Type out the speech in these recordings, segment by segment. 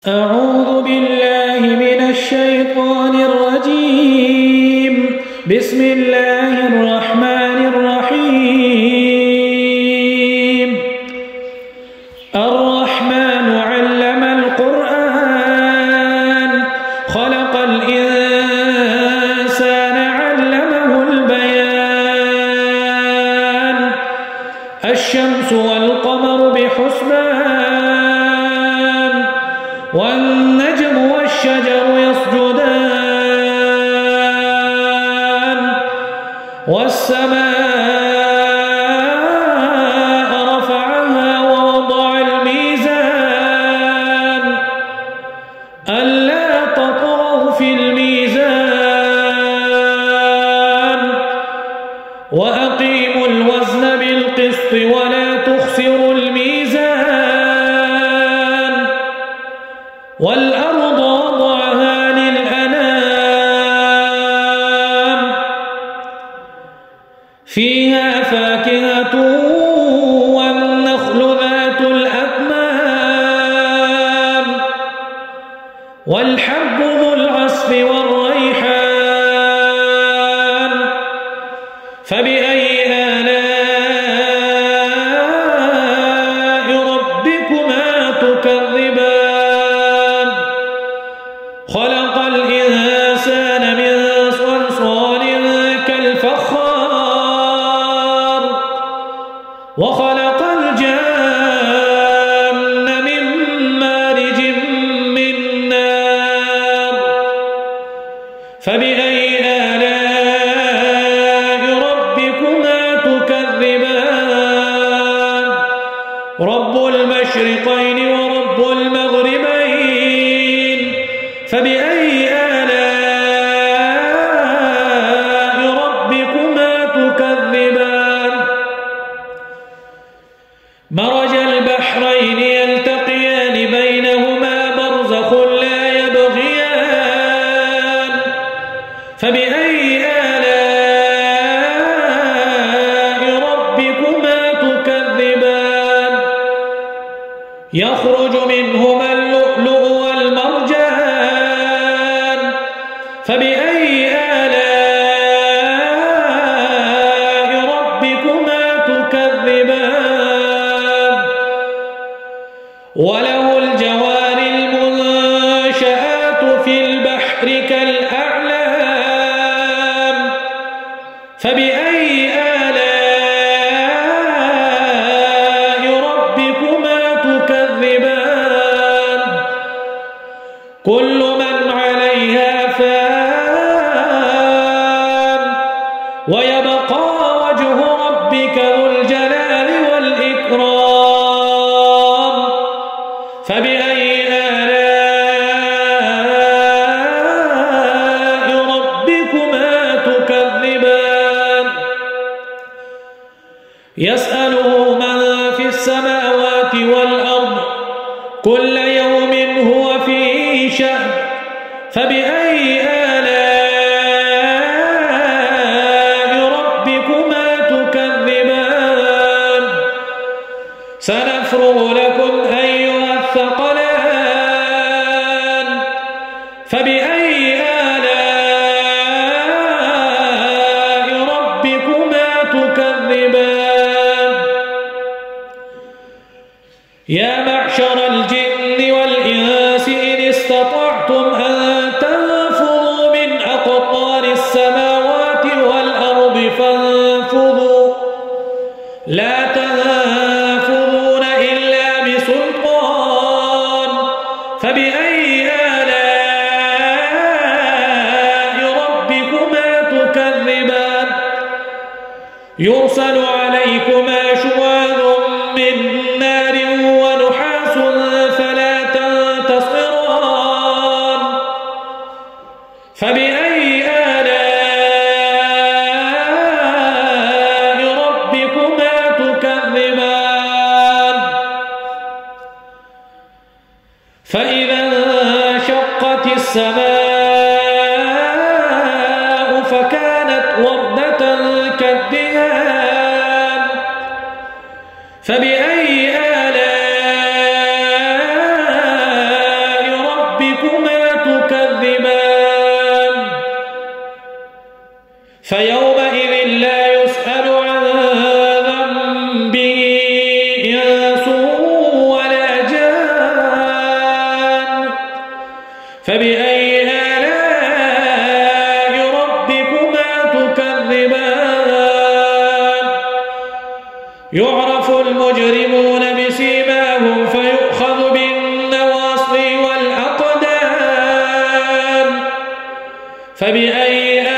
أعوذ بالله من الشيطان الرجيم. بسم الله الرحمن الرحيم. الرحمن علم القرآن خلق الإنسان علمه البيان. الشمس والقمر بحسبان والنجم والشجر يسجدان والسماء رفعها ووضع الميزان ألا تطغوا في الميزان وأقيموا الوزن بالقسط ولا تخسروا الميزان والأرض وضعها للأنام فيها فاكهة والنخل ذات الأكمام والحب ذو العصف والريحان فبأي آلاء ربكما تكذبان خلق الإنسان من صلصال كالفخار وخلق الجان من مارج من نار فبأي آلاء ربكما تكذبان رب المشرقين ورب المغربين فبأي آلاء ربكما تكذبان مرج البحرين يلتقيان بينهما برزخ لا يبغيان فبأي آلاء ربكما تكذبان يخرج منهما اللؤلؤ والمرجان فبأي آلاء ربكما تكذبان وله الجوار المنشآت في البحر كالأعلام فبأي آلاء ربكما تكذبان كل من عليها فان ويبقى وجه ربك ذو الجلال والإكرام فبأي آلاء ربكما تكذبان يسأله من في السماوات والأرض كل يوم هو في شأن فبأي آلاء ربكما تكذبان سنفرغ لكم أيها الثقلان فبأي آلاء ربكما تكذبان يا معشر الجن والإنس إن استطعتم أن تنفذوا من أقطار السماوات والأرض فانفذوا لا تنفذون إلا بسلطان فبأي آلاء ربكما تكذبان يرسل عليكما شواظ من نار ونحاس فلا تنتصران فبأي آلاء ربكما تكذبان فإذا انشقت السماء فكانت وردة كالدهان فبأي آلاء فيومئذ لا يسأل عن ذنبه إنس ولا جان فبأي آلاء ربكما تكذبان يعرف المجرمون بسيماهم فيؤخذ بالنواصي والأقدام فبأي آلاء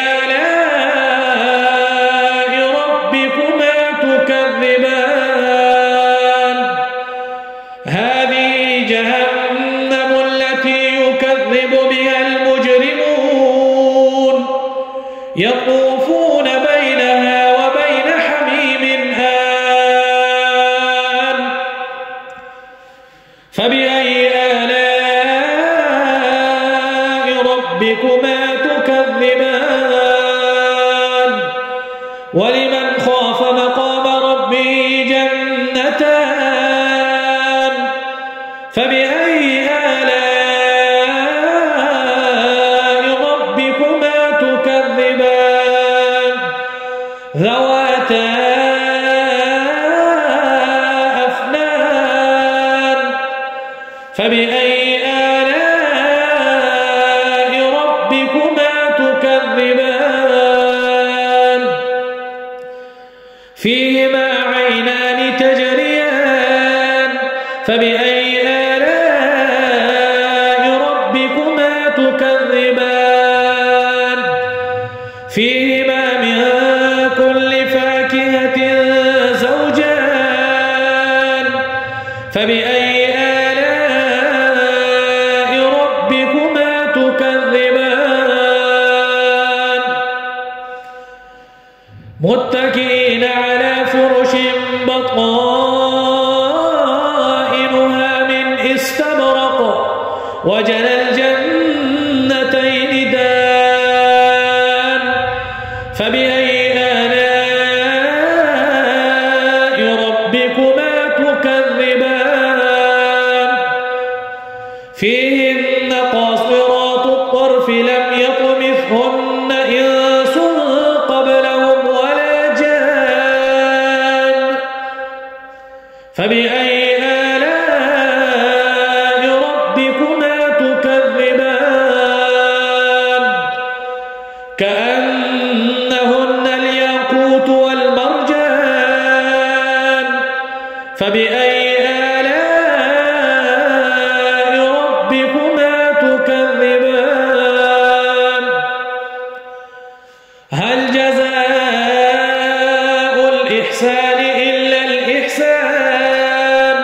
ربكما تكذبان هذه جهنم التي يكذب بها المجرمون يطوفون بينها وبين حميم آن فبأي آلاء ربكما تكذبان ولمن خاف مقام ربه جنتان فبأي آلاء ربكما تكذبان ذواتا أفنان فبأي آلاء ربكما تكذبان فيهما عينان تجريان فبأي آلاء ربكما تكذبان فيهما من كل فاكهة زوجان فبأي آلاء ربكما تكذبان متكئين على فرش بطائنها من استبرق وجنى الجنتين دان فبأي آلاء ربكما تكذبان فيهن قاصرات الطرف لم يطمثهن إنس قبلهم ولا جان فبأي آلاء ربكما تكذبان كأنهن الياقوت والمرجان فبأي آلاء ربكما تكذبان هل جزاء الإحسان إلا الإحسان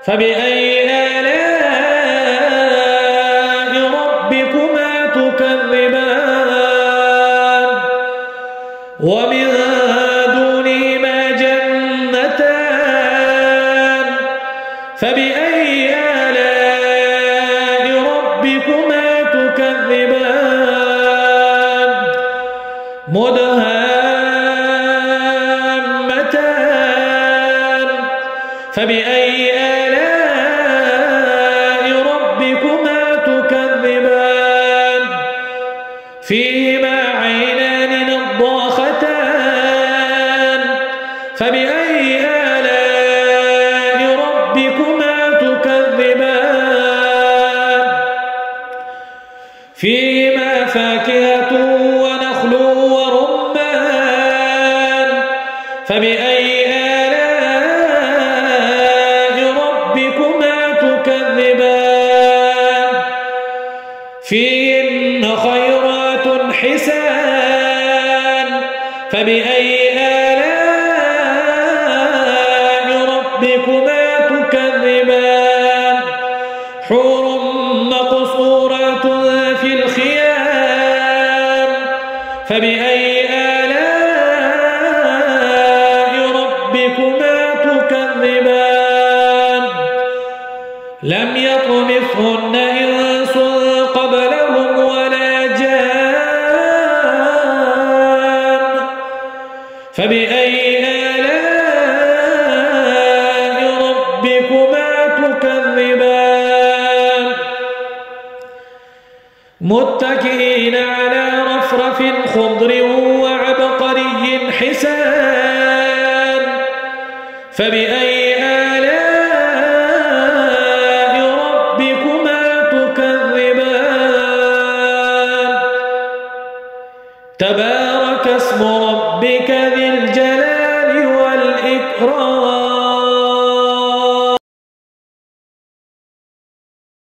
فبأي آلاء ربكما تكذبان ومن دونهما جنتان فبأي آلاء ربكما تكذبان مدهامتان فبأي آلاء ربكما تكذبان فيهما عينان نضاختان فبأي آلاء ربكما تكذبان فيهما فاكهة ونخل ورمان فبأي آلاء ربكما تكذبان فيهن خيرات حسان فبأي آلاء ربكما تكذبان حور مقصورات في الخيام فبأي آلاء ربكما تكذبان لم يطمثهن إنس قبلهم ولا جان فبأي آلاء ربكما تكذبان متكئين على رفرف وأفرف خضر وعبقري حسان فبأي آلاء ربكما تكذبان تبارك اسم ربك ذي الجلال والإكرام